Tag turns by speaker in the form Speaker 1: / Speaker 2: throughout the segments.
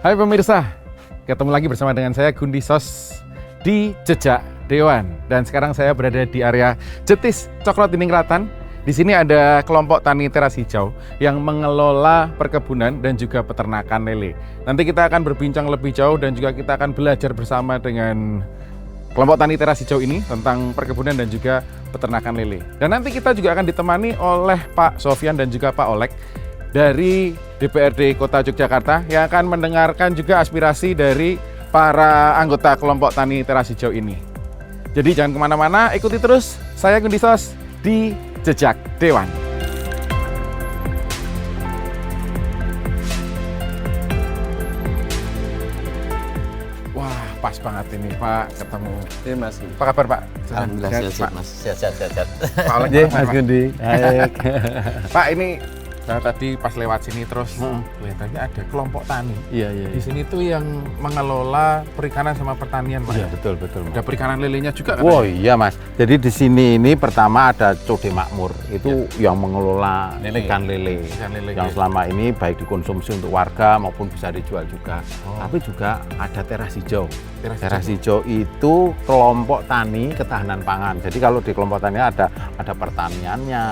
Speaker 1: Hai pemirsa, ketemu lagi bersama dengan saya Gundi Sos di Jejak Dewan. Dan sekarang saya berada di area Jetis Cokro Diningratan. Di sini ada kelompok tani teras hijau yang mengelola perkebunan dan juga peternakan lele. Nanti kita akan berbincang lebih jauh dan juga kita akan belajar bersama dengan kelompok tani teras hijau ini tentang perkebunan dan juga peternakan lele. Dan nanti kita juga akan ditemani oleh Pak Sofyan dan juga Pak Olek dari DPRD Kota Yogyakarta yang akan mendengarkan juga aspirasi dari para anggota kelompok tani teras hijau ini. Jadi jangan kemana-mana, ikuti terus saya Gundi Sos di Jejak Dewan. Wah, pas banget ini Pak ketemu.
Speaker 2: Ini Mas.
Speaker 1: Apa kabar Pak?
Speaker 2: Alhamdulillah sehat Mas. Sehat.
Speaker 1: Pak Olek,
Speaker 2: Iya Mas Gundi. Baik.
Speaker 1: Pak, ini saya tadi pas lewat sini terus kelihatannya ada kelompok tani.
Speaker 2: Iya.
Speaker 1: Di sini tuh yang mengelola perikanan sama pertanian, Pak.
Speaker 2: Iya, betul.
Speaker 1: Ada perikanan lelenya juga kan?
Speaker 3: Oh iya Mas, jadi di sini ini pertama ada Code Makmur, itu yang mengelola ikan lele, yang selama ini baik dikonsumsi untuk warga maupun bisa dijual juga. Tapi juga ada teras hijau. Teras hijau itu kelompok tani ketahanan pangan. Jadi kalau di kelompok tani ada pertaniannya,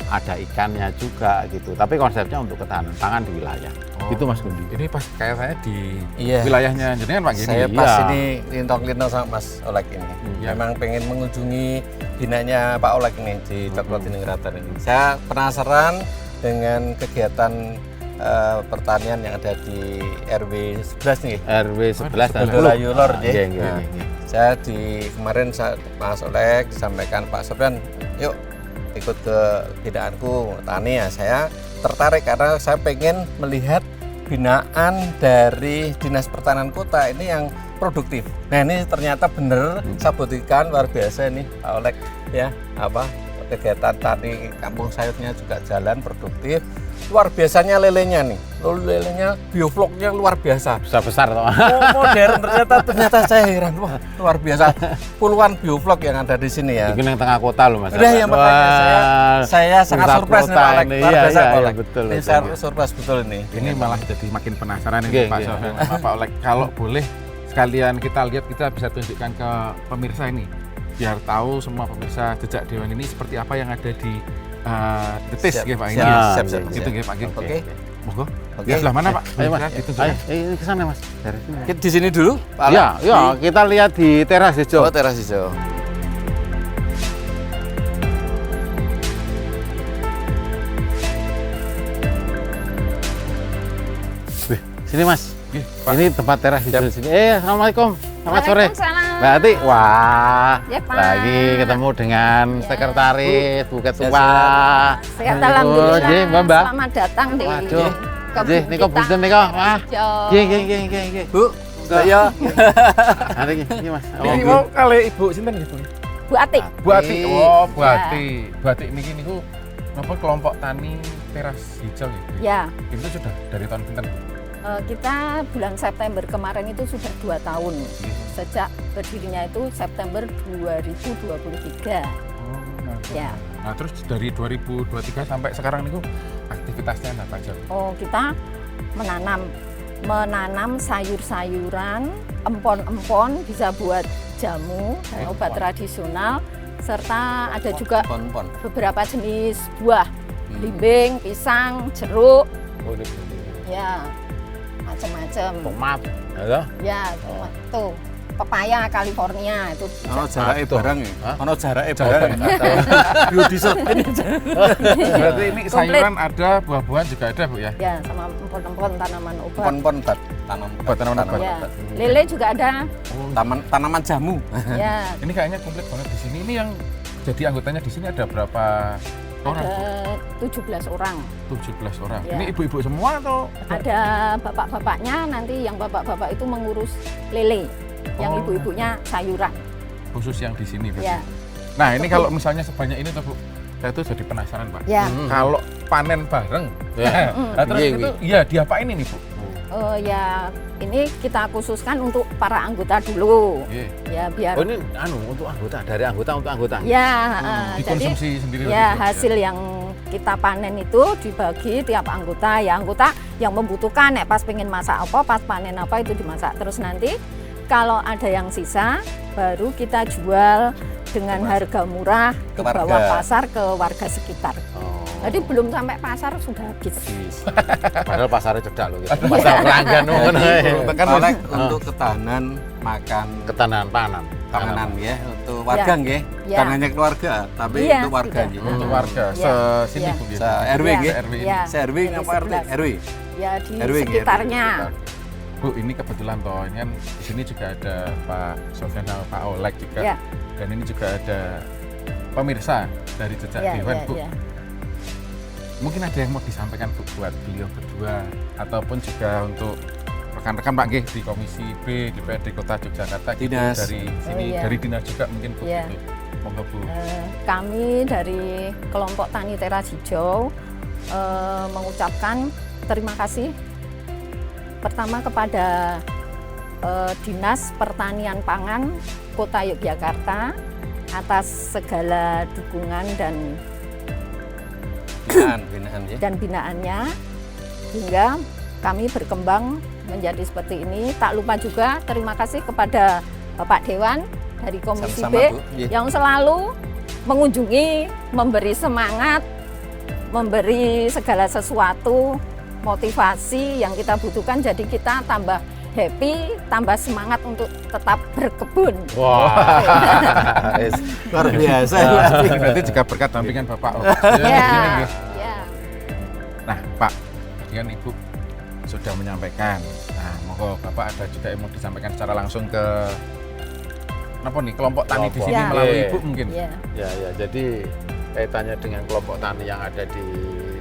Speaker 3: ada ikannya juga gitu. Tapi konsepnya untuk ketahanan pangan di wilayah. Itu Mas Gundi.
Speaker 1: Ini pas kayak saya di
Speaker 2: Iya.
Speaker 1: wilayahnya jenengan Pak gini.
Speaker 2: Saya pas
Speaker 3: Iya.
Speaker 2: ini lintong-lintong sama Mas Olek ini.
Speaker 1: Iya.
Speaker 2: Memang pengen mengunjungi binanya Pak Olek ini di Cokro Diningratan ini. Saya penasaran dengan kegiatan pertanian yang ada di RW 11 nih.
Speaker 3: RW 11 dan
Speaker 2: Bedola
Speaker 3: 10.
Speaker 2: Yulor, ya.
Speaker 3: Iya.
Speaker 2: Saya kemarin Mas Olek disampaikan Pak Sofyan, yuk ikut ke binaanku tani ya. Saya tertarik karena saya pengen melihat binaan dari Dinas Pertanian Kota ini yang produktif. Nah ini ternyata bener, saya buktikan luar biasa ini Pak Olek ya, kegiatan tani kampung sayurnya juga jalan produktif. Luar biasanya lelenya nih, lelenya biofloknya luar biasa.
Speaker 3: Besar toh.
Speaker 2: Modern ternyata saya heran, wah luar biasa, puluhan bioflok yang ada di sini ya.
Speaker 3: Itu yang tengah kota loh Mas.
Speaker 2: Udah yang makanya saya sangat
Speaker 3: pusat
Speaker 2: surprise nih
Speaker 3: kota
Speaker 2: Pak Olek,
Speaker 3: ini.
Speaker 2: luar
Speaker 3: Iya,
Speaker 2: biasa Pak
Speaker 3: iya,
Speaker 2: Olek.
Speaker 3: betul,
Speaker 2: Ini
Speaker 3: betul.
Speaker 2: saya surprise betul ini.
Speaker 1: Ini malah jadi makin penasaran ini
Speaker 3: Iya,
Speaker 1: Pak
Speaker 3: iya.
Speaker 1: Sofyan sama Pak Olek. Kalau boleh sekalian kita lihat, kita bisa tunjukkan ke pemirsa ini biar tahu semua pemirsa Jejak Dewan ini seperti apa yang ada di Jetis
Speaker 2: Siap,
Speaker 1: nggih Pak.
Speaker 2: siap,
Speaker 1: Ini.
Speaker 2: siap.
Speaker 1: Gitu nggih Pak nggih.
Speaker 2: Oke.
Speaker 1: Monggo.
Speaker 2: Oke.
Speaker 1: Di sebelah mana Pak?
Speaker 3: Ayo Mas,
Speaker 1: Bisa ditunjukkan.
Speaker 3: ayo ke sana Mas. Dari sini.
Speaker 2: Kita di sini dulu, Pak Olek.
Speaker 3: Iya, kita lihat di teras hijau.
Speaker 2: Oh, teras hijau.
Speaker 3: Sini Mas.
Speaker 1: Nggih, Pak.
Speaker 3: Ini tempat teras hijau di sini. Assalamualaikum. Selamat sore.
Speaker 4: Waalaikumsalam.
Speaker 3: Mbak Ati, wah,
Speaker 4: Ya, Pak.
Speaker 3: lagi ketemu dengan
Speaker 4: Ya.
Speaker 3: sekretaris Bu Ketua.
Speaker 4: Sehat
Speaker 3: Aduh,
Speaker 4: alhamdulillah.
Speaker 3: nggih, Mbak.
Speaker 4: Selamat datang di
Speaker 3: Waduh.
Speaker 4: kebun
Speaker 3: Nggih, niko
Speaker 4: kita.
Speaker 3: bunten niko, wah.
Speaker 4: Hijau.
Speaker 3: Nggih.
Speaker 2: Bu, saya
Speaker 3: Hari ini Mas.
Speaker 1: Ini mau kali Ibu sinten nggih, Bu?
Speaker 4: Bu Ati.
Speaker 1: Bu Ati. Oh, Bu
Speaker 4: Ya.
Speaker 1: Ati. Bu Ati niki niku napa kelompok tani teras hijau gitu.
Speaker 4: Ya,
Speaker 1: Itu sudah dari tahun pinten?
Speaker 4: kita bulan September kemarin itu sudah 2 tahun. Sejak berdirinya itu September 2023.
Speaker 1: Oh,
Speaker 4: Ya.
Speaker 1: Nah, terus dari 2023 sampai sekarang niku aktivitasnya apa aja?
Speaker 4: Oh, kita menanam sayur-sayuran, empon-empon, bisa buat jamu dan obat tradisional, serta ada juga
Speaker 2: pon.
Speaker 4: beberapa jenis buah, limbing, pisang, jeruk,
Speaker 3: Oh, ini
Speaker 4: ya macam-macam.
Speaker 3: tomat. Ya.
Speaker 4: Ya, tuh pepaya California itu.
Speaker 2: Ono jarake barang ya.
Speaker 3: Hah?
Speaker 2: Ono jarake barang. Biodiesel.
Speaker 1: Berarti ini
Speaker 4: Komplit.
Speaker 1: sayuran ada, buah-buahan juga ada, Bu ya?
Speaker 4: Ya, sama empon-empon tanaman obat.
Speaker 2: Pon tanam
Speaker 1: Obat, tanaman obat.
Speaker 4: Ya, lele juga ada.
Speaker 2: tanaman jamu.
Speaker 4: Ya,
Speaker 1: Ini kayaknya komplit banget di sini. Ini yang jadi anggotanya di sini ada berapa orang?
Speaker 4: ada 17 orang.
Speaker 1: 17 orang.
Speaker 4: Ya.
Speaker 1: Ini ibu-ibu semua atau?
Speaker 4: Ada bapak-bapaknya, nanti yang bapak-bapak itu mengurus lele. Yang
Speaker 1: Oh.
Speaker 4: ibu-ibunya sayuran.
Speaker 1: Khusus yang di sini berarti?
Speaker 4: Ya,
Speaker 1: Nah, ini kalau misalnya sebanyak ini tuh, Bu, saya tuh jadi penasaran, Pak.
Speaker 4: ya.
Speaker 1: Kalau panen bareng,
Speaker 3: Ya.
Speaker 1: nah, terus
Speaker 3: Iya,
Speaker 1: itu, iya diapain ini, Bu?
Speaker 4: Ya, ini kita khususkan untuk para anggota dulu.
Speaker 1: Iya.
Speaker 4: Ya, biar
Speaker 3: Oh, ini untuk anggota, dari anggota untuk anggota.
Speaker 4: ya, jadi
Speaker 1: Dikonsumsi sendiri.
Speaker 4: ya
Speaker 1: berarti, Bu,
Speaker 4: hasil yang kita panen itu dibagi tiap anggota, ya anggota yang membutuhkan, pas pengen masak apa, pas panen apa itu dimasak. Terus nanti kalau ada yang sisa baru kita jual dengan harga murah,
Speaker 2: Ke
Speaker 4: dibawa
Speaker 2: warga.
Speaker 4: pasar ke warga sekitar. Jadi belum sampai pasar sudah habis.
Speaker 3: Padahal pasarnya cedak loh gitu. Pasar pelanggan
Speaker 2: Kan oleh untuk ketahanan makan
Speaker 3: ketahanan pangan.
Speaker 2: panganan ya untuk warga nggih.
Speaker 4: Ya.
Speaker 2: Bukan hanya keluarga, tapi
Speaker 4: Iya,
Speaker 2: untuk warga
Speaker 4: sudah.
Speaker 2: nggih.
Speaker 1: Untuk warga
Speaker 4: Ya.
Speaker 1: sini
Speaker 4: Ya.
Speaker 1: Bu gitu.
Speaker 2: Se-RW
Speaker 4: Ya.
Speaker 2: nggih.
Speaker 1: RW ini.
Speaker 4: Ya.
Speaker 2: Se-RW apa RT?
Speaker 4: 11.
Speaker 2: RW.
Speaker 4: Ya di
Speaker 2: RW,
Speaker 4: sekitarnya.
Speaker 1: Bu, ini kebetulan toh ini kan di sini juga ada Pak Sofyan sama Pak Oleg juga.
Speaker 4: Ya.
Speaker 1: Dan ini juga ada pemirsa dari Jejak
Speaker 4: Ya,
Speaker 1: Dewan,
Speaker 4: ya,
Speaker 1: Bu.
Speaker 4: ya.
Speaker 1: Mungkin ada yang mau disampaikan Bu buat beliau berdua ataupun juga untuk rekan-rekan Pak Nggih di Komisi B DPRD Kota Yogyakarta gitu,
Speaker 2: Dinas.
Speaker 1: dari sini
Speaker 4: iya.
Speaker 1: dari dinas juga mungkin Bu
Speaker 4: Iya.
Speaker 1: gitu. Monggo Bu.
Speaker 4: Kami dari kelompok Tani Teras Hijau mengucapkan terima kasih pertama kepada Dinas Pertanian Pangan Kota Yogyakarta atas segala dukungan dan
Speaker 2: Binaan ya.
Speaker 4: binaannya hingga kami berkembang menjadi seperti ini. Tak lupa juga terima kasih kepada Bapak Dewan dari Komisi
Speaker 2: Sama-sama,
Speaker 4: B
Speaker 2: Bu. Iya.
Speaker 4: yang selalu mengunjungi, memberi semangat, memberi segala sesuatu, motivasi yang kita butuhkan. Jadi kita tambah happy, tambah semangat untuk tetap berkebun.
Speaker 3: Wah.
Speaker 2: Luar biasa.
Speaker 1: Berarti juga berkat dampingan Bapak.
Speaker 4: Ya,
Speaker 1: Ini nggih.
Speaker 4: ya.
Speaker 1: Nah, Pak, tadi kan Ibu sudah menyampaikan. Nah, monggo Bapak ada juga yang mau disampaikan secara langsung ke apa nih kelompok tani di sini
Speaker 4: Ya.
Speaker 1: melalui
Speaker 3: Iya.
Speaker 1: Ibu mungkin.
Speaker 4: Ya,
Speaker 3: Ya, jadi kaitannya dengan kelompok tani yang ada di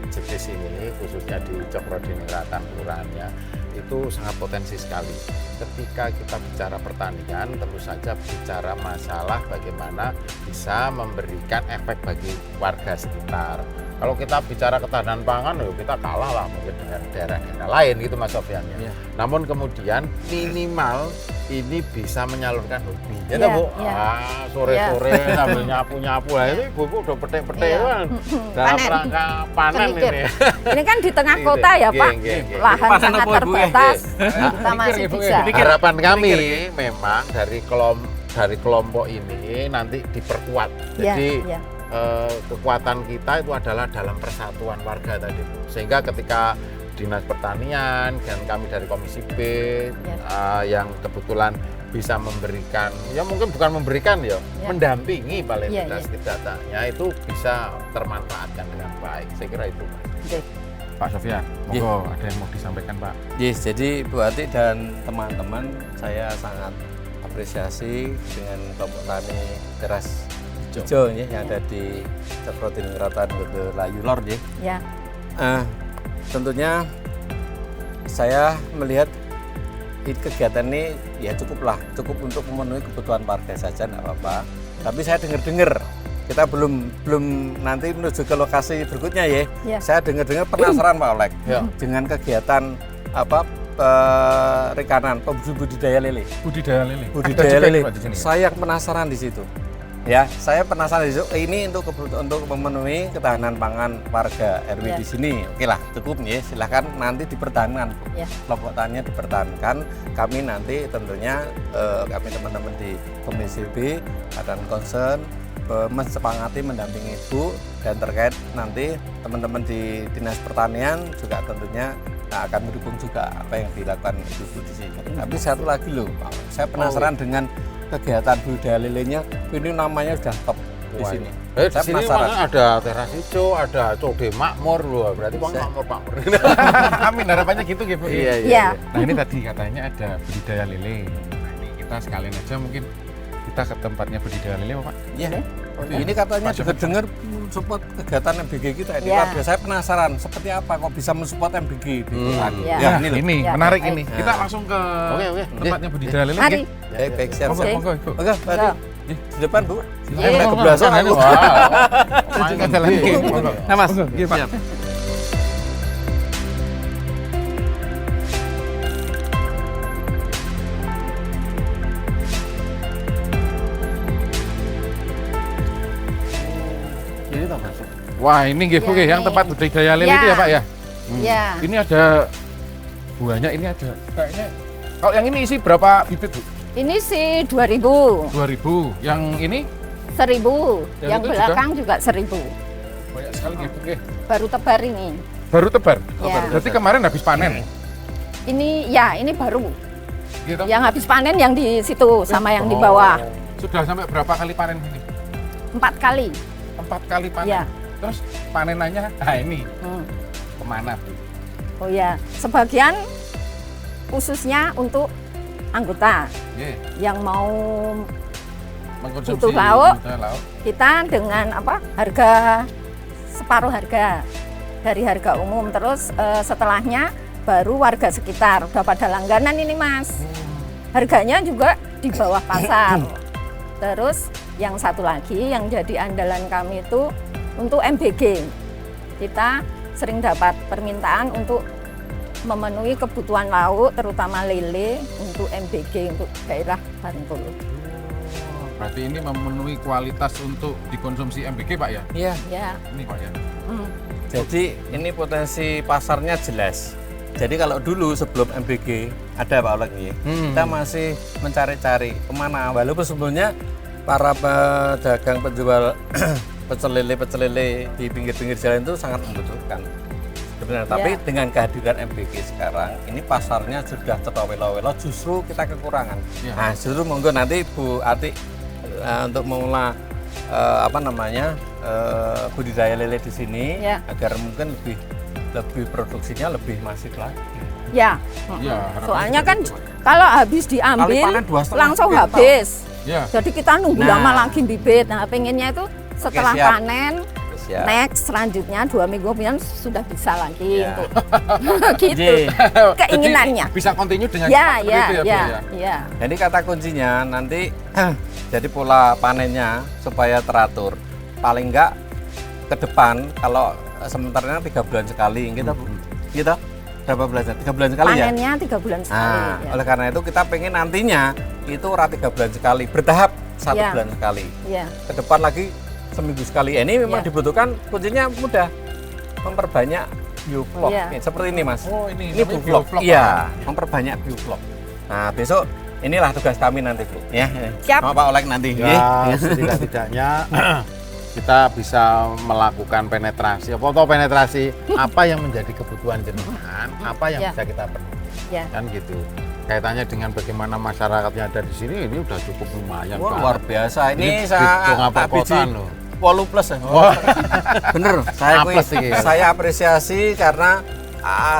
Speaker 3: Jetis ini, khususnya di Cokrodiningrat kelurahannya, itu sangat potensi sekali. Ketika kita bicara pertanian, tentu saja bicara masalah bagaimana bisa memberikan efek bagi warga sekitar. Kalau kita bicara ketahanan pangan, kita kalah lah mungkin dengan daerah-daerah lain gitu Mas Sofyan.
Speaker 2: Iya.
Speaker 3: Namun kemudian minimal ini bisa menyalurkan hobi. Ya
Speaker 4: Iya,
Speaker 3: toh, Bu?
Speaker 4: iya.
Speaker 3: Sore-sore sambil nyapu-nyapu lah itu ibu udah petek-petek
Speaker 4: Iya.
Speaker 3: kan. Dalam
Speaker 4: Panen.
Speaker 3: rangka panen
Speaker 4: Sedikit.
Speaker 3: ini.
Speaker 4: Ini kan di tengah
Speaker 3: Gitu.
Speaker 4: kota ya
Speaker 3: Iya,
Speaker 4: Pak,
Speaker 3: iya, iya.
Speaker 4: lahan
Speaker 2: Panen
Speaker 4: sangat
Speaker 2: apa, Bu?
Speaker 4: terbatas, kita masih
Speaker 1: Mikir, Ibu,
Speaker 4: bisa.
Speaker 1: mikir.
Speaker 3: Harapan kami memang dari kelompok ini nanti diperkuat.
Speaker 4: Ya,
Speaker 3: Jadi
Speaker 4: ya.
Speaker 3: kekuatan kita itu adalah dalam persatuan warga tadi, Bu. Sehingga ketika Dinas Pertanian dan kami dari Komisi B yang kebetulan bisa memberikan, ya mungkin bukan memberikan ya,
Speaker 4: Ya.
Speaker 3: mendampingi paling
Speaker 4: Ya,
Speaker 3: tidak
Speaker 4: ya.
Speaker 3: setidaknya itu bisa termanfaatkan dengan baik. Saya kira itu, Mas.
Speaker 4: Oke.
Speaker 1: Pak Sofyan, monggo ada yang mau disampaikan Pak.
Speaker 2: Yes, jadi Bu Ati dan teman-teman saya sangat apresiasi dengan kelompok tani teras hijau ya, yang ada di Cokrodiningrat Layu Lor ya.
Speaker 4: Ya,
Speaker 2: Tentunya saya melihat kegiatan ini ya cukup untuk memenuhi kebutuhan warga saja, nggak apa-apa. Tapi saya dengar kita belum nanti menuju ke lokasi berikutnya ya.
Speaker 4: Ya.
Speaker 2: Saya dengar penasaran Pak Oleg
Speaker 3: Ya.
Speaker 2: dengan kegiatan perikanan budidaya lele.
Speaker 1: Budidaya lele.
Speaker 2: Budidaya
Speaker 1: Ada juga
Speaker 2: lele.
Speaker 1: Pak di sini.
Speaker 2: Saya penasaran di situ. Ya, saya penasaran di situ. Ini untuk memenuhi ketahanan pangan warga RW
Speaker 4: Ya.
Speaker 2: di sini. Oke lah, cukup ya. Silahkan nanti dipertahankan.
Speaker 4: Ya.
Speaker 2: Kelompok taninya dipertahankan. Kami nanti tentunya kami teman-teman di Komisi B akan concern mensepakati mendampingi Ibu, dan terkait nanti teman-teman di Dinas Pertanian juga tentunya akan mendukung juga apa yang dilakukan Ibu di sini. Tapi satu lagi loh, Pak, saya penasaran dengan kegiatan budidaya lelenya. Ini namanya sudah top di
Speaker 3: Wah,
Speaker 2: sini.
Speaker 3: Di
Speaker 2: Saya
Speaker 3: sini
Speaker 2: penasaran.
Speaker 3: mana ada teras hijau, ada code makmur loh. Berarti Bang
Speaker 2: Saya-
Speaker 3: makmur.
Speaker 1: Amin, harapannya gitu ya Bu.
Speaker 4: Iya.
Speaker 1: Nah ini tadi katanya ada budidaya lele. Nah ini kita sekalian aja mungkin kita ke tempatnya budidaya lele Pak.
Speaker 2: Ya.
Speaker 4: Boleh.
Speaker 2: Ini katanya
Speaker 1: Pak
Speaker 2: juga
Speaker 1: Sofyan.
Speaker 2: dengar support kegiatan MBG kita ini.
Speaker 4: Ya.
Speaker 2: Luar biasa. Saya penasaran seperti apa kok bisa mensupport MBG di kelurahan.
Speaker 4: Ya.
Speaker 2: Ya, ini loh.
Speaker 1: Ini
Speaker 4: Ya,
Speaker 1: menarik
Speaker 4: baik.
Speaker 1: ini. Kita langsung ke
Speaker 3: Oke.
Speaker 1: tempatnya budidaya lele.
Speaker 4: Mari.
Speaker 1: nggih.
Speaker 2: Baik, siap.
Speaker 1: Monggo,
Speaker 4: Oke.
Speaker 1: monggo Ibu.
Speaker 2: Oke, berarti di depan Bu.
Speaker 4: Iya.
Speaker 2: Saya udah kebelasan aku.
Speaker 1: Kita jalan lagi. Monggo.
Speaker 2: Nah, Mas.
Speaker 1: Monggo, iya, Pak.
Speaker 2: Siap.
Speaker 3: Ini toh Mas.
Speaker 1: Wah, ini nggih Bu,
Speaker 4: Ya,
Speaker 1: yang
Speaker 4: ini.
Speaker 1: tempat budidaya lele
Speaker 4: Ya.
Speaker 1: itu ya Pak ya?
Speaker 4: Ya,
Speaker 1: Ini ada buahnya, ini ada kayaknya. Kalau yang ini isi berapa bibit Bu?
Speaker 4: ini sih 2.000,
Speaker 1: 2000. Yang ini
Speaker 4: 1.000,
Speaker 1: Yang
Speaker 4: yang
Speaker 1: itu
Speaker 4: belakang juga 1.000.
Speaker 1: banyak sekali nggih Bu. nggih.
Speaker 4: Baru tebar ini.
Speaker 1: Baru tebar.
Speaker 4: Ya.
Speaker 1: Berarti kemarin habis panen.
Speaker 4: Ini baru.
Speaker 1: Gitu.
Speaker 4: Yang habis panen yang di situ sama yang di bawah.
Speaker 1: Sudah sampai berapa kali panen ini?
Speaker 4: 4 kali.
Speaker 1: 4 kali panen.
Speaker 4: Ya.
Speaker 1: Terus panenannya, nah ini
Speaker 4: Hmm.
Speaker 1: kemana Bu?
Speaker 4: Oh ya, sebagian khususnya untuk anggota
Speaker 1: Nggih,
Speaker 4: yang mau
Speaker 1: mengkonsumsi
Speaker 4: butuh lauk.
Speaker 1: butuh lauk.
Speaker 4: kita dengan harga separuh harga dari harga umum. Terus setelahnya baru warga sekitar udah pada langganan ini Mas. Harganya juga di bawah pasar. Terus yang satu lagi yang jadi andalan kami itu untuk MBG. Kita sering dapat permintaan untuk memenuhi kebutuhan lauk terutama lele untuk MBG untuk daerah Bantul.
Speaker 1: Berarti ini memenuhi kualitas untuk dikonsumsi MBG Pak ya?
Speaker 2: Iya.
Speaker 4: Ya.
Speaker 1: Ini Pak ya?
Speaker 4: Hmm.
Speaker 2: Jadi ini potensi pasarnya jelas. Jadi kalau dulu sebelum MBG ada Pak Oleg nih, kita masih mencari-cari kemana. Walaupun sebelumnya para pedagang penjual pecel lele di pinggir-pinggir jalan itu sangat membutuhkan. Sebenarnya, tapi
Speaker 4: Ya.
Speaker 2: dengan kehadiran MBG sekarang, ini pasarnya sudah terwelo-welo, justru kita kekurangan.
Speaker 1: Ya.
Speaker 2: Nah, justru monggo nanti Bu Ati untuk mengolah budidaya lele di sini
Speaker 4: Ya.
Speaker 2: agar mungkin lebih produksinya lebih masif lagi.
Speaker 4: Ya.
Speaker 1: Iya, harapannya
Speaker 4: Soalnya
Speaker 1: seperti
Speaker 4: kan
Speaker 1: itu, Pak.
Speaker 4: kalau habis diambil
Speaker 2: Kali panen 2,5
Speaker 4: langsung
Speaker 2: kintal.
Speaker 4: habis.
Speaker 1: Ya.
Speaker 4: Jadi kita nunggu
Speaker 2: Nah.
Speaker 4: lama lagi bibit. Nah, pengennya itu setelah
Speaker 2: siap.
Speaker 4: panen
Speaker 2: Siap.
Speaker 4: next selanjutnya 2 minggu kemudian sudah bisa lagi
Speaker 2: Ya.
Speaker 4: untuk gitu
Speaker 2: Jadi,
Speaker 4: keinginannya.
Speaker 1: Jadi bisa continue dengan
Speaker 4: Ya,
Speaker 1: seperti
Speaker 4: ya,
Speaker 1: itu ya, Bu,
Speaker 4: ya,
Speaker 1: ya?
Speaker 4: ya.
Speaker 2: jadi kata kuncinya nanti jadi pola panennya supaya teratur. Paling enggak ke depan kalau sementaranya 3 bulan sekali kita gitu. Berapa bulan? 3 bulan sekali ya?
Speaker 4: Panennya 3 bulan sekali.
Speaker 2: Nah,
Speaker 4: ya.
Speaker 2: oleh karena itu kita pengen nantinya itu ora 3 bulan sekali, bertahap 1
Speaker 4: Ya.
Speaker 2: bulan sekali.
Speaker 4: Ya.
Speaker 2: Ke depan lagi seminggu sekali. Ini memang
Speaker 4: Ya.
Speaker 2: dibutuhkan kuncinya mudah. Memperbanyak bioflok.
Speaker 4: Ya.
Speaker 2: Seperti ini, Mas.
Speaker 1: Oh, ini
Speaker 2: Ini
Speaker 1: namanya
Speaker 2: bioflok.
Speaker 1: bioflok,
Speaker 2: Iya,
Speaker 1: Pak.
Speaker 2: memperbanyak bioflok. Nah, besok inilah tugas kami nanti, Bu. Ya.
Speaker 4: Siap.
Speaker 2: Sama Pak Oleg nanti.
Speaker 3: Ya, setidak-tidaknya kita bisa melakukan penetrasi, penetrasi apa yang menjadi kebutuhan jenengan, apa yang
Speaker 4: Ya.
Speaker 3: bisa kita penuhi,
Speaker 4: Ya.
Speaker 3: kan gitu. Kaitannya dengan bagaimana masyarakatnya ada di sini, ini udah cukup lumayan.
Speaker 2: Wah,
Speaker 3: banget.
Speaker 2: luar biasa. Ini
Speaker 3: Ini
Speaker 2: saya
Speaker 3: hitungan
Speaker 2: tak biji
Speaker 3: perkotaan loh.
Speaker 2: 10 plus ya. Bener,
Speaker 3: Apes iki.
Speaker 2: saya apresiasi karena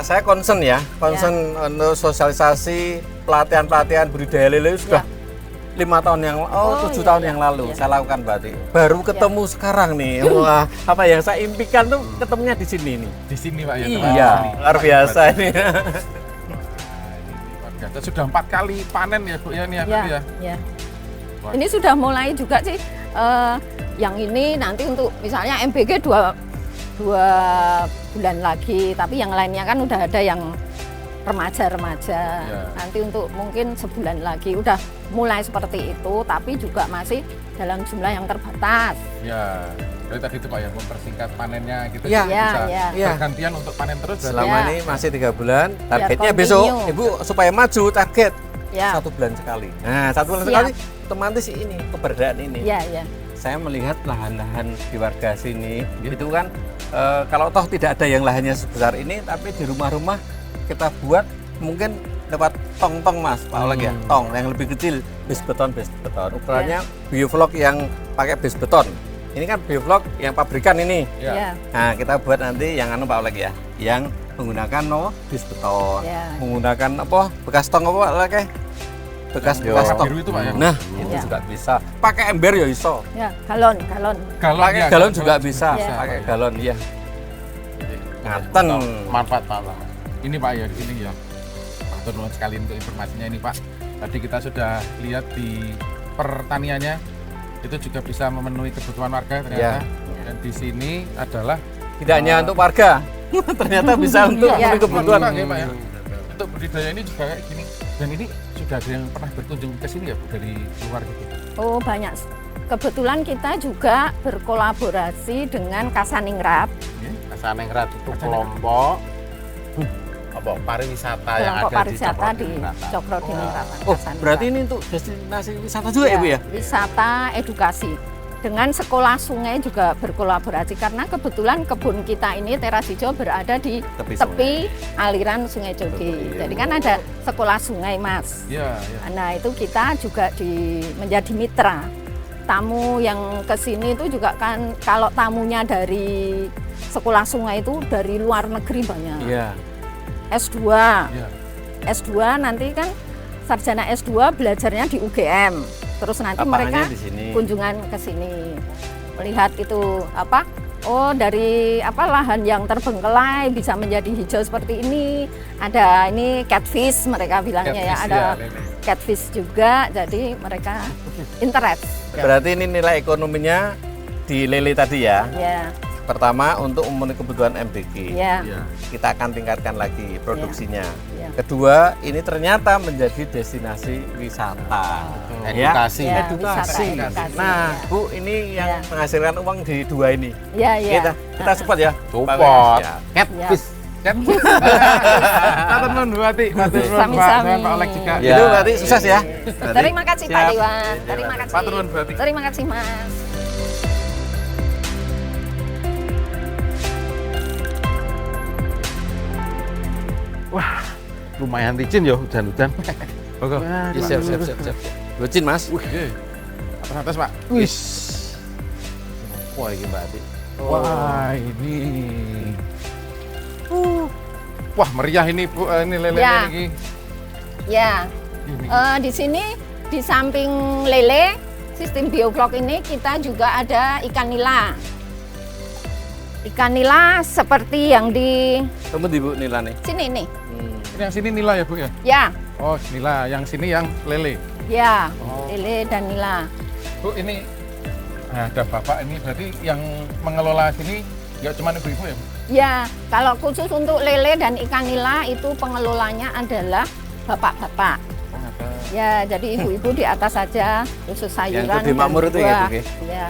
Speaker 2: saya concern ya, concern untuk sosialisasi pelatihan budidaya lele sudah 5 tahun yang 7 tahun yang lalu saya lakukan berarti. Baru ketemu sekarang nih. Wah, apa yang saya impikan tuh ketemunya di sini nih.
Speaker 1: Di sini Pak ya?
Speaker 2: Iya,
Speaker 1: tempat sini.
Speaker 2: luar biasa ini.
Speaker 1: Luar biasa. Sudah 4 kali panen ya Bu ya ini ya, Bu,
Speaker 4: Ya,
Speaker 1: ya?
Speaker 4: ya.
Speaker 1: Wah.
Speaker 4: Ini sudah mulai juga sih. Yang ini nanti untuk misalnya MBG 2 bulan lagi, tapi yang lainnya kan udah ada yang remaja-remaja.
Speaker 1: Ya.
Speaker 4: Nanti untuk mungkin sebulan lagi udah mulai seperti itu, tapi juga masih dalam jumlah yang terbatas.
Speaker 1: Ya. Jadi tadi itu Pak ya, mempersingkat panennya gitu.
Speaker 2: Ya.
Speaker 1: jadi
Speaker 4: Ya,
Speaker 1: bisa
Speaker 4: ya.
Speaker 2: Ya.
Speaker 1: bergantian untuk panen terus. berarti.
Speaker 2: Selama
Speaker 4: Ya.
Speaker 2: ini masih 3 bulan, targetnya
Speaker 4: continue.
Speaker 2: besok Ibu supaya maju target
Speaker 4: Ya,
Speaker 2: 1 bulan sekali. Nah, 1 bulan
Speaker 4: Siap.
Speaker 2: sekali otomatis ini keberadaan ini.
Speaker 4: ya, ya.
Speaker 2: Saya melihat lahan-lahan di warga sini itu kan kalau toh tidak ada yang lahannya sebesar ini, tapi di rumah-rumah kita buat mungkin dapat tong-tong Mas, Pak Oleg ya, tong yang lebih kecil, base beton. Ukurannya bioflok yang pakai base beton. Ini kan bioflok yang pabrikan ini.
Speaker 1: Ya.
Speaker 4: Ya.
Speaker 2: Nah, kita buat nanti yang Pak Oleg ya, yang menggunakan base beton,
Speaker 4: Ya.
Speaker 2: menggunakan bekas tong Pak Oleg ya? Bekas
Speaker 1: Warna
Speaker 2: tong.
Speaker 1: biru itu Pak ya?
Speaker 2: Nah, itu
Speaker 4: Ya.
Speaker 2: juga bisa. Pakai ember ya iso.
Speaker 4: Ya, galon.
Speaker 1: Galon,
Speaker 2: Pakai
Speaker 1: ya,
Speaker 2: galon juga bisa,
Speaker 4: Ya.
Speaker 2: pakai galon ya. Ngaten.
Speaker 3: Manfaat.
Speaker 1: Ini Pak ya, di sini ya. Matur nuwun sekali untuk informasinya ini Pak. Tadi kita sudah lihat di pertaniannya itu juga bisa memenuhi kebutuhan warga ternyata.
Speaker 2: Ya.
Speaker 1: Dan di sini adalah
Speaker 2: Tidak hanya untuk warga, ternyata bisa untuk
Speaker 4: Iya.
Speaker 2: memenuhi kebutuhan.
Speaker 1: Juga, ya, Pak, ya. Untuk budidaya ini juga kayak gini. Dan ini sudah ada yang pernah berkunjung ke sini ya Bu, dari luar gitu.
Speaker 4: Oh, banyak. kebetulan kita juga berkolaborasi dengan Kasaningrat.
Speaker 3: Kasaningrat itu kelompok apa pariwisata yang
Speaker 4: Kelompok
Speaker 3: ada
Speaker 4: pariwisata
Speaker 3: di
Speaker 4: di
Speaker 3: Cokro
Speaker 4: Cokrodiningrat.
Speaker 2: Oh, berarti ini untuk destinasi wisata juga ya Bu ya?
Speaker 4: Wisata edukasi. Dengan sekolah sungai juga berkolaborasi karena kebetulan kebun kita ini teras hijau berada di tepi aliran Sungai Coge. Jadi kan ada sekolah sungai, Mas.
Speaker 1: Iya, iya.
Speaker 4: Nah, itu kita juga menjadi mitra. Tamu yang ke sini itu juga kan kalau tamunya dari sekolah sungai itu dari luar negeri banyak.
Speaker 2: Iya.
Speaker 4: S2.
Speaker 1: Iya.
Speaker 4: S2 nanti kan sarjana S2 belajarnya di UGM. Terus nanti mereka
Speaker 2: di sini.
Speaker 4: kunjungan ke sini. Melihat itu apa? Oh, dari apa lahan yang terbengkelai bisa menjadi hijau seperti ini. Ada ini catfish mereka bilangnya ya,
Speaker 1: Catfish,
Speaker 4: ada
Speaker 1: ya, Lele.
Speaker 4: catfish juga. Jadi mereka interest.
Speaker 2: Berarti ini nilai ekonominya di lele tadi ya.
Speaker 4: Ya,
Speaker 2: Pertama untuk memenuhi kebutuhan MBG.
Speaker 4: ya,
Speaker 1: Iya.
Speaker 2: Kita akan tingkatkan lagi produksinya.
Speaker 4: ya.
Speaker 2: Kedua, ini ternyata menjadi destinasi wisata.
Speaker 3: edukasi.
Speaker 4: Ya,
Speaker 2: Edukasi.
Speaker 4: wisata edukasi,
Speaker 2: Nah,
Speaker 4: ya.
Speaker 2: Bu, ini yang
Speaker 4: Ya.
Speaker 2: menghasilkan uang di dua ini.
Speaker 4: Ya, ya.
Speaker 2: Kita support ya.
Speaker 3: Support.
Speaker 2: Ya.
Speaker 3: Catfish.
Speaker 1: Kan? Matur nuwun Bu Ati, matur nuwun Pak
Speaker 4: Sami-sami.
Speaker 1: Pak Olek juga.
Speaker 3: Ya.
Speaker 2: Itu berarti sukses ya. Berarti.
Speaker 4: Terima kasih Pak
Speaker 2: Siap.
Speaker 4: Dewan. Terima kasih.
Speaker 1: Matur nuwun, Bu Ati.
Speaker 4: Terima kasih Mas.
Speaker 3: Lumayan licin ya hujan-hujan.
Speaker 1: Oke.
Speaker 2: Ya, siap, siap, siap, siap. Lucin, Mas.
Speaker 1: Atas atas Pak.
Speaker 3: Wis. Wah, ini Mbak Ati.
Speaker 1: Wah, ini. Wah, meriah ini Bu, ini lele
Speaker 4: Ya.
Speaker 1: ini.
Speaker 4: Ya,
Speaker 1: Ini.
Speaker 4: di sini di samping lele sistem bioflok ini kita juga ada ikan nila. Ikan nila seperti yang di
Speaker 2: Temu di Bu nilai nih.
Speaker 4: sini nih.
Speaker 1: Ini yang sini nila ya Bu ya?
Speaker 4: Ya,
Speaker 1: Oh, nila. Yang sini yang lele.
Speaker 4: ya,
Speaker 1: Oh.
Speaker 4: lele dan nila.
Speaker 1: Bu, ini ada Bapak ini berarti yang mengelola sini nggak cuma ibu-ibu ya Bu?
Speaker 4: Ya, kalau khusus untuk lele dan ikan nila itu pengelolanya adalah bapak-bapak.
Speaker 1: Oh, ada.
Speaker 4: Ya, jadi ibu-ibu di atas saja, khusus sayuran.
Speaker 2: Yang gede
Speaker 4: dan
Speaker 2: makmur itu ya,
Speaker 4: buah.
Speaker 2: Bu, ya?
Speaker 4: Ya,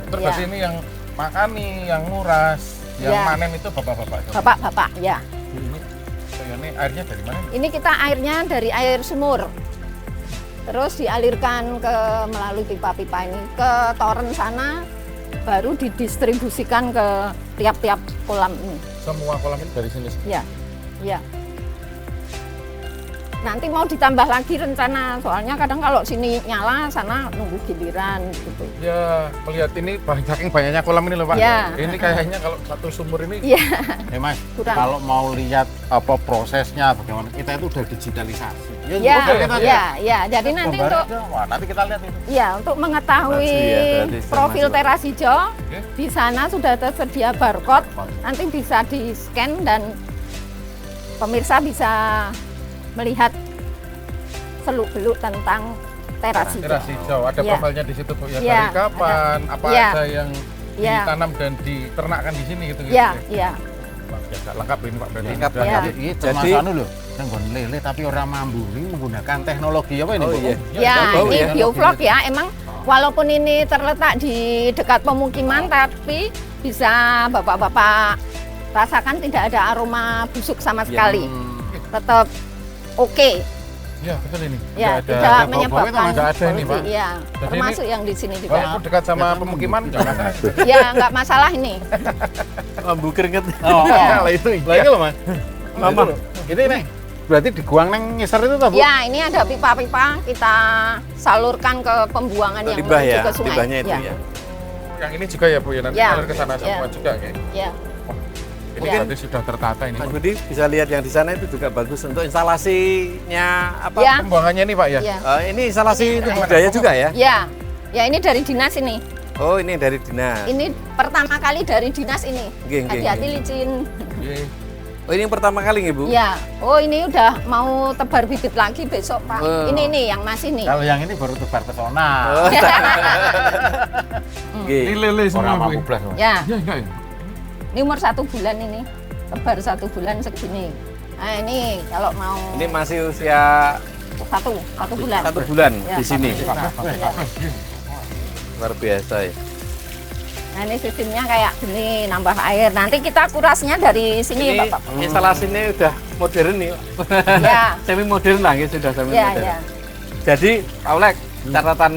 Speaker 1: Terus
Speaker 4: Ya.
Speaker 1: berarti ini yang makani, yang nguras, yang
Speaker 4: Ya.
Speaker 1: manen itu bapak-bapak.
Speaker 4: bapak-bapak, ya.
Speaker 1: Ini airnya dari mana?
Speaker 4: Ini kita airnya dari air sumur. Terus dialirkan melalui pipa-pipa ini ke toren sana, baru didistribusikan ke tiap-tiap kolam ini.
Speaker 1: Semua kolam ini dari sini.
Speaker 4: Ya, ya. Nanti mau ditambah lagi rencana, soalnya kadang kalau sini nyala, sana nunggu giliran gitu.
Speaker 1: Ya, melihat ini saking banyaknya kolam ini loh Pak.
Speaker 4: Ya.
Speaker 1: Ini kayaknya kalau satu sumur ini
Speaker 4: Iya,
Speaker 3: Mas,
Speaker 4: kurang.
Speaker 3: kalau mau lihat apa prosesnya bagaimana kita itu udah digitalisasi.
Speaker 4: Ya,
Speaker 3: kita
Speaker 4: ya, ya. Jadi nanti
Speaker 3: gambarnya
Speaker 4: untuk
Speaker 3: ada. Wah, nanti kita lihat itu.
Speaker 4: ya untuk mengetahui
Speaker 2: Maju ya, berarti sudah
Speaker 4: profil
Speaker 2: masuk.
Speaker 4: teras hijau,
Speaker 1: Oke.
Speaker 4: di sana sudah tersedia barcode. Nanti bisa di-scan dan pemirsa bisa melihat seluk-beluk tentang teras hijau.
Speaker 1: teras hijau, ada
Speaker 4: Ya.
Speaker 1: profilnya di situ Bu ya.
Speaker 4: Ya,
Speaker 1: Dari kapan, apa
Speaker 4: Ya.
Speaker 1: aja yang
Speaker 4: Ya.
Speaker 1: ditanam dan diternakkan di sini gitu.
Speaker 4: Ya, ya.
Speaker 1: Wah, biasa lengkap ini Pak berarti.
Speaker 2: Lengkap,
Speaker 1: Sudah-
Speaker 4: Ya.
Speaker 3: Ini
Speaker 2: Jadi-
Speaker 3: termasuk anu loh, yang gon lele tapi orang mambu ini menggunakan teknologi apa ini?
Speaker 2: Oh,
Speaker 3: Bu?
Speaker 2: iya.
Speaker 4: Ya,
Speaker 2: bau
Speaker 4: ini
Speaker 2: ya.
Speaker 4: bioflok ya. Emang walaupun ini terletak di dekat pemukiman, tapi bisa bapak-bapak rasakan tidak ada aroma busuk sama sekali. Tetap oke.
Speaker 1: Ya, betul ini.
Speaker 4: Ya,
Speaker 1: Nggak
Speaker 4: tidak
Speaker 1: ada
Speaker 4: menyebabkan
Speaker 1: bau-bau itu nggak ada ini Pak.
Speaker 4: polusi. Ya,
Speaker 1: Jadi
Speaker 4: termasuk yang di sini juga.
Speaker 1: Walaupun dekat sama pemukiman nggak masalah.
Speaker 4: Ya, nggak masalah ini.
Speaker 2: Mambu keringet.
Speaker 3: Oh,
Speaker 1: Ya, lah itu.
Speaker 3: lah itu loh Mas.
Speaker 1: Mama.
Speaker 3: Ini nih, berarti diguang neng ngisar itu toh Bu?
Speaker 4: Ya, ini ada pipa-pipa kita salurkan ke pembuangan yang
Speaker 2: Limbah
Speaker 4: menuju
Speaker 2: ya,
Speaker 4: ke sungai.
Speaker 2: limbahnya itu ya.
Speaker 1: Yang ini juga ya Bu ya, nanti
Speaker 4: Ya.
Speaker 1: ngalir ke sana
Speaker 4: Ya.
Speaker 1: semua juga kayak.
Speaker 4: Ya.
Speaker 1: Ini
Speaker 4: Ya.
Speaker 1: berarti sudah tertata ini.
Speaker 2: Mas Budi bisa lihat yang di sana itu juga bagus untuk instalasinya apa?
Speaker 4: Ya.
Speaker 1: Pembuangannya ini Pak ya.
Speaker 4: Ya.
Speaker 2: Ini instalasi itu budaya juga ya?
Speaker 4: Ya. Ya, ini dari dinas ini.
Speaker 2: Oh, ini dari dinas.
Speaker 4: Ini pertama kali dari dinas ini.
Speaker 2: Nggih, nggih,
Speaker 4: Hati-hati
Speaker 2: nggih.
Speaker 4: licin.
Speaker 1: Iya.
Speaker 2: Oh, ini yang pertama kali nih, Bu?
Speaker 4: Ya. Oh, ini udah mau tebar bibit lagi besok, Pak.
Speaker 2: Oh.
Speaker 4: Ini yang masih nih.
Speaker 3: Kalau yang ini baru tebar pesona.
Speaker 2: Oh,
Speaker 1: Ini
Speaker 2: nggih.
Speaker 1: lele semua
Speaker 3: Orang
Speaker 1: Bu.
Speaker 3: mampu belas. Mas.
Speaker 4: Ya,
Speaker 1: Ya, ya.
Speaker 4: ini umur 1 bulan ini. Tebar 1 bulan segini. Nah, ini kalau mau
Speaker 2: Ini masih usia
Speaker 4: satu bulan.
Speaker 2: 1 bulan
Speaker 4: Ya,
Speaker 2: di sini.
Speaker 4: satu bulan. Ya.
Speaker 2: luar biasa ya.
Speaker 4: Nah ini sistemnya kayak gini, nambah air. Nanti kita kurasnya dari sini,
Speaker 2: Ini
Speaker 4: Bapak.
Speaker 2: instalasinya udah modern nih, Pak.
Speaker 4: Ya,
Speaker 2: Semi modern lah, ya, sudah semi
Speaker 4: ya,
Speaker 2: modern.
Speaker 4: ya.
Speaker 2: Jadi, Pak Olek, catatan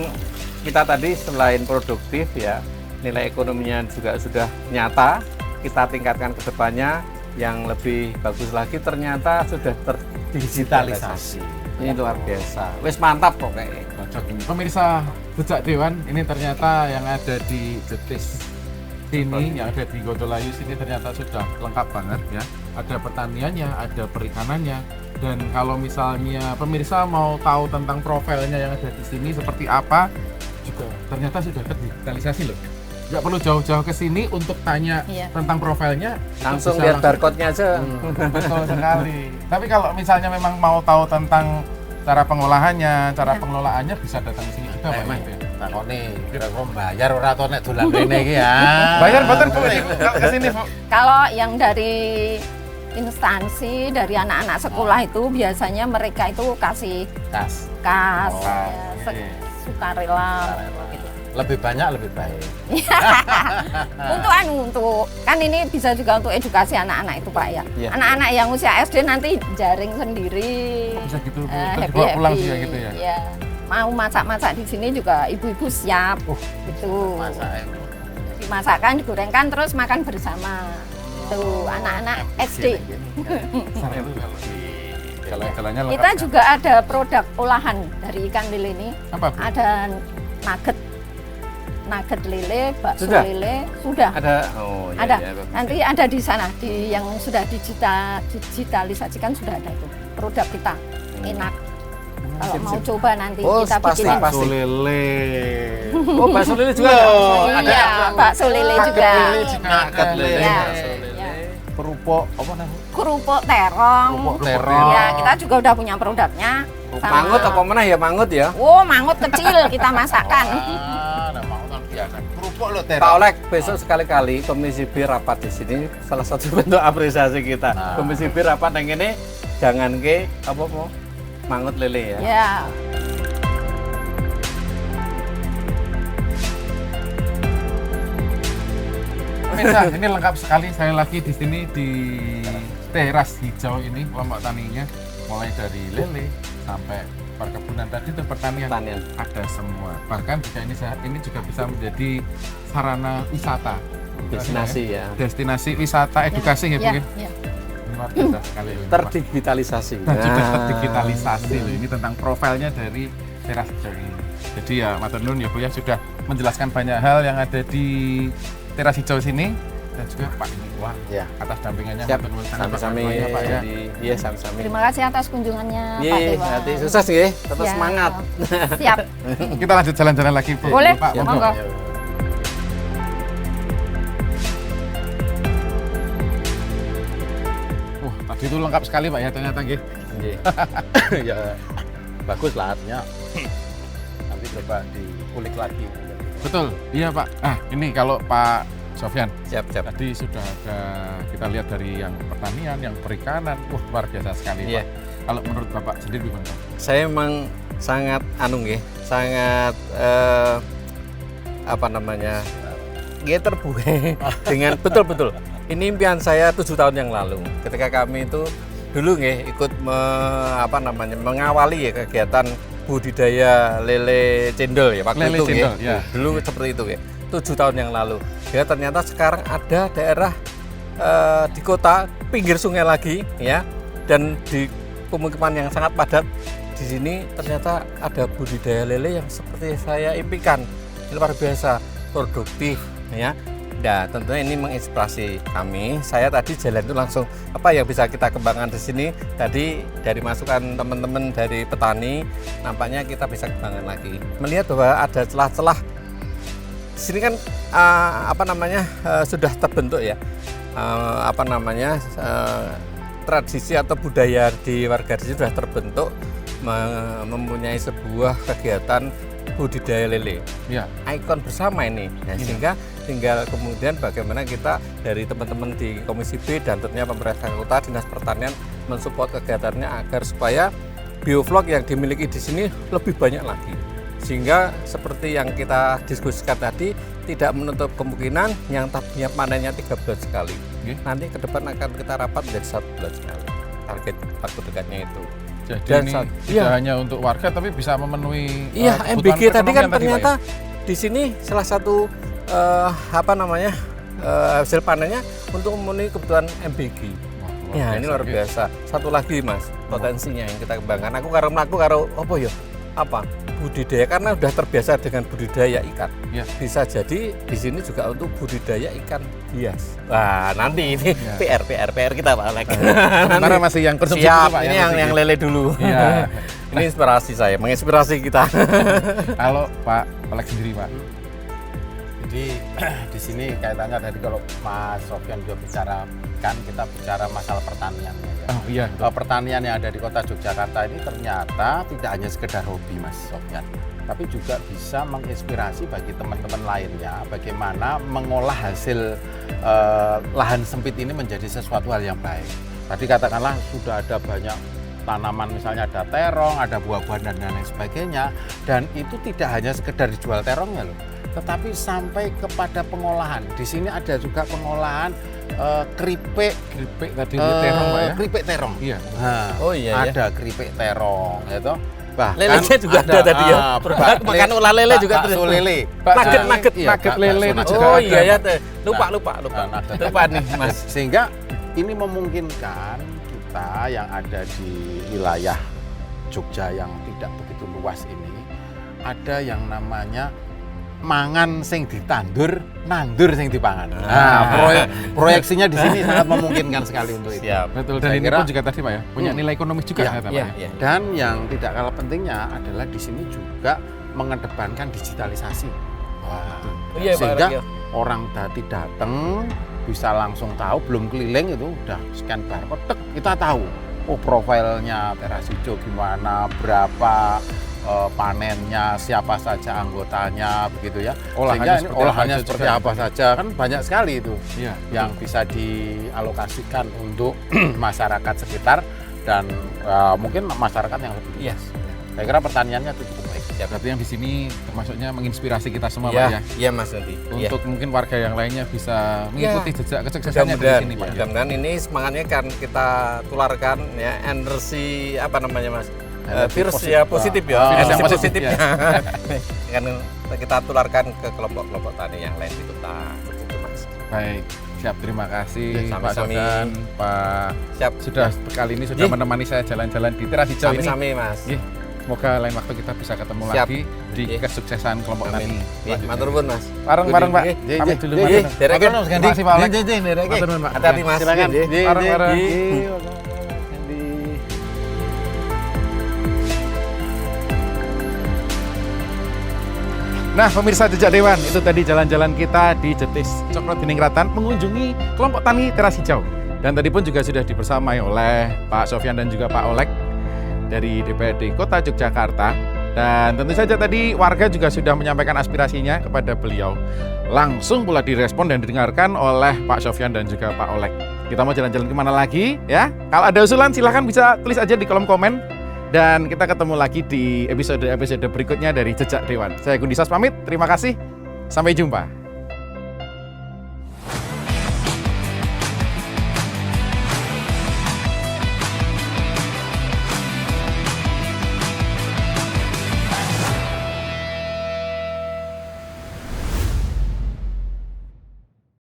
Speaker 2: kita tadi selain produktif ya, nilai ekonominya juga sudah nyata. Kita tingkatkan ke depannya yang lebih bagus lagi, ternyata sudah terdigitalisasi. Ini luar biasa. Wis mantap pokoknya.
Speaker 1: Cocok ini. Pemirsa Jejak Dewan, ini ternyata yang ada di Jetis sini, yang ada di Gondolayu sini ternyata sudah lengkap banget ya. Ada pertaniannya, ada perikanannya. Dan kalau misalnya pemirsa mau tahu tentang profilnya yang ada di sini seperti apa, juga ternyata sudah terdigitalisasi loh. Nggak perlu jauh-jauh ke sini untuk tanya
Speaker 4: Iya.
Speaker 1: tentang profilnya.
Speaker 2: Langsung
Speaker 1: bisa
Speaker 2: lihat barcode-nya aja.
Speaker 1: Betul sekali. Tapi kalau misalnya memang mau tahu tentang cara pengolahannya, cara
Speaker 4: Ya.
Speaker 1: pengelolaannya bisa datang ke sini juga, Pak.
Speaker 3: Mas,
Speaker 1: Ya.
Speaker 3: takone kira-kira bayar ora to nek dolan rene iki ya.
Speaker 1: Bayar betul Bu kalau ke sini, Bu.
Speaker 4: Kalau yang dari instansi, dari anak-anak sekolah itu biasanya mereka itu kasih
Speaker 3: Kas.
Speaker 4: kas,
Speaker 3: Oh,
Speaker 4: ya,
Speaker 1: iya.
Speaker 4: sukarela. Gitu.
Speaker 3: Lebih banyak lebih baik.
Speaker 4: Untuk kan ini bisa juga untuk edukasi anak-anak itu Pak ya.
Speaker 2: Iya.
Speaker 4: Anak-anak yang usia SD nanti jaring sendiri.
Speaker 1: Bisa gitu, Bu.
Speaker 4: eh,
Speaker 1: Terus dibawa pulang juga gitu ya.
Speaker 4: Iya. Mau masak-masak di sini juga ibu-ibu siap. Gitu.
Speaker 3: Masak.
Speaker 4: Dimasakkan, digorengkan terus makan bersama. Tuh anak-anak SD.
Speaker 1: Sana itu kalau di jalan-jalannya lengkap.
Speaker 4: Kita
Speaker 1: ya.
Speaker 4: juga ada produk olahan dari ikan lele ini.
Speaker 1: Apa, Bu?
Speaker 4: Ada nugget lele, bakso
Speaker 2: Sudah?
Speaker 4: lele, sudah.
Speaker 2: Ada, oh iya,
Speaker 4: Ada.
Speaker 2: iya, bagus.
Speaker 4: Nanti ada di sana, di yang sudah digitalisasikan sudah ada itu. Produk kita enak. Kalau
Speaker 2: Sip,
Speaker 4: mau
Speaker 2: sip.
Speaker 4: coba nanti
Speaker 2: Oh,
Speaker 4: kita
Speaker 2: pasti,
Speaker 4: bikinin.
Speaker 2: pasti.
Speaker 1: Bakso lele.
Speaker 2: Oh, bakso lele juga ada?
Speaker 4: Iya, bakso lele juga.
Speaker 1: lele juga
Speaker 2: Nugget
Speaker 1: ada.
Speaker 2: lele,
Speaker 4: Iya.
Speaker 2: bakso lele.
Speaker 4: Iya.
Speaker 3: Kerupuk apa namanya?
Speaker 4: Kerupuk terong.
Speaker 1: Kerupuk terong.
Speaker 4: Ya, kita juga udah punya produknya. Sama-
Speaker 2: Mangut apa mana ya mangut ya?
Speaker 4: Oh, mangut kecil kita masakkan.
Speaker 3: Nah, mau kan biasa. Kerupuk lo
Speaker 2: Pak Olek, besok sekali-kali Komisi B rapat di sini, salah satu bentuk apresiasi kita.
Speaker 3: Nah.
Speaker 2: Komisi B rapat yang ini jangan ke apa mau mangut lele ya.
Speaker 4: Ya.
Speaker 1: Pemirsa, ini lengkap sekali. Saya lagi di sini di teras hijau ini kelompok taninya, mulai dari lele sampai perkebunan tadi itu pertanian.
Speaker 2: Pertanian.
Speaker 1: Ada semua. Bahkan juga ini juga bisa menjadi sarana wisata.
Speaker 2: Destinasi ya.
Speaker 1: Destinasi wisata edukasi ya, Bu.
Speaker 4: Ya,
Speaker 1: ya?
Speaker 4: ya.
Speaker 1: Ini luar biasa sekali. ini, Pak.
Speaker 2: Terdigitalisasi.
Speaker 1: Dan juga
Speaker 2: Nah.
Speaker 1: terdigitalisasi loh. Ini tentang profilnya dari teras hijau ini. Jadi ya matur nuwun ya Bu ya, sudah menjelaskan banyak hal yang ada di teras hijau sini, dan juga Pak ini wah
Speaker 2: Ya.
Speaker 1: atas dampingannya
Speaker 2: Siap.
Speaker 1: matur nuwun sangat
Speaker 2: Sami-sami
Speaker 1: Pak Pak ya.
Speaker 2: Iya, sami-sami.
Speaker 4: Terima kasih atas kunjungannya Pak
Speaker 2: Iya,
Speaker 4: Dewa.
Speaker 2: nanti sukses nggih, tetap
Speaker 4: Ya.
Speaker 2: semangat.
Speaker 4: Siap.
Speaker 1: Kita lanjut jalan-jalan lagi Bu.
Speaker 4: Boleh,
Speaker 1: Pak,
Speaker 2: Siap.
Speaker 1: monggo.
Speaker 4: monggo.
Speaker 1: Wah, tadi itu lengkap sekali Pak ya ternyata nggih.
Speaker 2: Nggih.
Speaker 3: ya bagus lah artinya. Nanti coba dikulik lagi.
Speaker 1: Betul. Iya Pak. Ah, ini kalau Pak Sofyan
Speaker 2: Siap, siap.
Speaker 1: tadi sudah ada kita lihat dari yang pertanian, yang perikanan. Wah, luar biasa sekali
Speaker 2: Iya.
Speaker 1: Pak. Kalau menurut Bapak sendiri gimana Pak?
Speaker 2: Saya memang sangat sangat apa namanya? Dia terbuai dengan betul-betul. Ini impian saya 7 tahun yang lalu. Ketika kami itu dulu ikut mengawali ya kegiatan budidaya lele cendol ya waktu
Speaker 1: Lele
Speaker 2: itu
Speaker 1: cendol, ya.
Speaker 2: Dulu seperti itu 7 tahun yang lalu. Ya ternyata sekarang ada daerah di kota pinggir sungai lagi ya, dan di pemukiman yang sangat padat. Di sini ternyata ada budidaya lele yang seperti saya impikan. Ini luar biasa produktif ya. Nah, tentunya ini menginspirasi kami. Saya tadi jalan itu langsung apa yang bisa kita kembangkan di sini. Tadi dari masukan teman-teman dari petani, nampaknya kita bisa kembangkan lagi. Melihat bahwa ada celah-celah. Di sini kan sudah terbentuk ya. Tradisi atau budaya di warga di sini sudah terbentuk mempunyai sebuah kegiatan budidaya lele.
Speaker 1: Iya.
Speaker 2: Ikon bersama ini. Nah, sehingga tinggal kemudian bagaimana kita dari teman-teman di Komisi B dan tentunya pemerintah kota, Dinas Pertanian mensupport kegiatannya agar supaya bioflok yang dimiliki di sini lebih banyak lagi. Sehingga seperti yang kita diskusikan tadi, tidak menutup kemungkinan yang tadinya panennya 3 bulan sekali. Nanti ke depan akan kita rapat menjadi 1 bulan sekali. Target waktu dekatnya itu.
Speaker 1: Jadi
Speaker 2: Dan
Speaker 1: ini
Speaker 2: saat-
Speaker 1: tidak
Speaker 2: iya.
Speaker 1: hanya untuk warga tapi bisa memenuhi
Speaker 2: Iya,
Speaker 1: kebutuhan
Speaker 2: MBG tadi kan
Speaker 1: perekonomian Pak,
Speaker 2: ternyata
Speaker 1: ya?
Speaker 2: di sini salah satu hasil panennya untuk memenuhi kebutuhan MBG.
Speaker 1: Wah,
Speaker 2: Ya, ini luar biasa. Satu lagi Mas, potensinya yang kita kembangkan. Aku karo mlaku karo apa ya? Apa? Budidaya, karena udah terbiasa dengan budidaya ikan.
Speaker 1: Ya.
Speaker 2: Bisa jadi di sini juga untuk budidaya ikan hias. Wah, nanti ini
Speaker 1: Ya.
Speaker 2: PR kita Pak Alek.
Speaker 1: Sementara masih yang konsumsi
Speaker 2: Siap,
Speaker 1: dulu, Pak,
Speaker 2: ini
Speaker 1: konsumsi.
Speaker 2: yang lele dulu.
Speaker 1: Iya.
Speaker 2: Ini inspirasi saya, menginspirasi kita.
Speaker 1: Kalau Pak Olek sendiri Pak.
Speaker 3: Jadi di sini kaitannya tadi kalau Mas Sofyan juga bicara kan kita bicara masalah pertanian. Ya.
Speaker 1: Oh iya.
Speaker 3: Pertanian yang ada di kota Yogyakarta ini ternyata tidak hanya sekedar hobi Mas Sofyan, tapi juga bisa menginspirasi bagi teman-teman lainnya bagaimana mengolah hasil lahan sempit ini menjadi sesuatu hal yang baik. Tadi katakanlah sudah ada banyak tanaman, misalnya ada terong, ada buah-buahan dan lain sebagainya, dan itu tidak hanya sekedar dijual terongnya loh, tetapi sampai kepada pengolahan. Di sini ada juga pengolahan keripik
Speaker 1: Tadi terong Pak ya.
Speaker 3: keripik terong.
Speaker 1: Iya.
Speaker 3: Nah,
Speaker 2: Oh iya, ya.
Speaker 3: ada keripik terong, ya toh. Bahkan
Speaker 2: Lelenya juga ada tadi ya. Makan ulah lele juga
Speaker 3: bakso
Speaker 2: terus.
Speaker 3: lele.
Speaker 2: Nugget
Speaker 3: Iya,
Speaker 1: nugget
Speaker 3: bakso
Speaker 1: lele itu
Speaker 3: nugget.
Speaker 1: juga
Speaker 2: Oh
Speaker 1: ada,
Speaker 2: iya ya,
Speaker 1: Pak.
Speaker 2: Teh. Lupa. Lupa nih Mas.
Speaker 3: Sehingga ini memungkinkan kita yang ada di wilayah Jogja yang tidak begitu luas ini ada yang namanya mangan sing ditandur, nandur sing dipangan. Nah, proyeksinya di sini sangat memungkinkan sekali untuk itu.
Speaker 2: Siap.
Speaker 1: Betul, dan
Speaker 3: Saya
Speaker 1: ini
Speaker 3: kira-
Speaker 1: pun juga tadi Pak ya, punya nilai ekonomis juga
Speaker 3: Iya,
Speaker 1: ternyata, Pak
Speaker 2: Iya,
Speaker 1: ya.
Speaker 2: iya.
Speaker 3: Dan yang tidak kalah pentingnya adalah di sini juga mengedepankan digitalisasi. Wah,
Speaker 2: Oh iya, Pak
Speaker 3: sehingga
Speaker 2: Alek, ya.
Speaker 3: orang tadi datang bisa langsung tahu, belum keliling itu udah scan barcode, tek, kita tahu. Oh, profilnya teras hijau gimana, berapa panennya, siapa saja anggotanya, begitu ya.
Speaker 1: Olahannya
Speaker 3: Sehingga ini
Speaker 1: seperti
Speaker 3: olahannya
Speaker 1: apa
Speaker 3: seperti
Speaker 1: juga.
Speaker 3: apa saja, kan banyak sekali itu
Speaker 1: Iya.
Speaker 3: yang bisa dialokasikan untuk masyarakat sekitar dan mungkin masyarakat yang lebih
Speaker 2: Iya.
Speaker 3: luas. Saya kira pertaniannya itu cukup baik.
Speaker 1: Berarti yang di sini termasuknya menginspirasi kita semua Pak ya.
Speaker 2: Iya, iya Mas nanti. Iya.
Speaker 1: Untuk mungkin warga yang lainnya bisa mengikuti jejak kesuksesannya dari
Speaker 2: Mudah-mudahan,
Speaker 1: sini Pak. ya.
Speaker 2: mudah-mudahan ini semangatnya kan kita tularkan ya, energi apa namanya Mas? Virus
Speaker 3: positif.
Speaker 2: ya positif ya,
Speaker 3: Virus
Speaker 2: energi
Speaker 1: yang positif,
Speaker 2: positifnya. Kan kita tularkan ke kelompok-kelompok tani yang lain itu begitu Mas.
Speaker 1: Baik, siap, terima kasih
Speaker 2: Ya,
Speaker 1: Pak
Speaker 2: sami-sami.
Speaker 1: Sofyan, Pak
Speaker 2: Siap.
Speaker 1: sudah kali ini sudah
Speaker 2: Ih.
Speaker 1: menemani saya jalan-jalan di teras hijau ini.
Speaker 2: Sami-sami Mas.
Speaker 1: Ih, semoga lain waktu kita bisa ketemu
Speaker 2: Siap.
Speaker 1: lagi di
Speaker 2: Ih.
Speaker 1: kesuksesan kelompok tani.
Speaker 2: Amin. Ya,
Speaker 1: selanjutnya.
Speaker 2: matur nuwun Mas.
Speaker 1: Bareng-bareng Pak.
Speaker 2: Ih,
Speaker 1: Pamit dulu
Speaker 2: Ih,
Speaker 1: Mas.
Speaker 2: derek.
Speaker 3: Matur nuwun, Mas Gandhi.
Speaker 1: Terima kasih, Pak Alek.
Speaker 3: Derek.
Speaker 1: Matur nuwun, Pak.
Speaker 2: Hati-hati Mas.
Speaker 3: Silakan.
Speaker 2: Ih, ih.
Speaker 1: Bareng-bareng.
Speaker 2: Ih.
Speaker 1: Nah, pemirsa Jejak Dewan, itu tadi jalan-jalan kita di Jetis Cokro Dininggratan mengunjungi kelompok tani teras hijau. Dan tadi pun juga sudah dibersamai oleh Pak Sofyan dan juga Pak Olek dari DPRD Kota Yogyakarta. Dan tentu saja tadi warga juga sudah menyampaikan aspirasinya kepada beliau. Langsung pula direspon dan didengarkan oleh Pak Sofyan dan juga Pak Olek. Kita mau jalan-jalan kemana lagi ya? Kalau ada usulan silahkan bisa tulis aja di kolom komen. Dan kita ketemu lagi di episode-episode berikutnya dari Jejak Dewan. Saya Gundi Sos pamit, terima kasih. Sampai jumpa.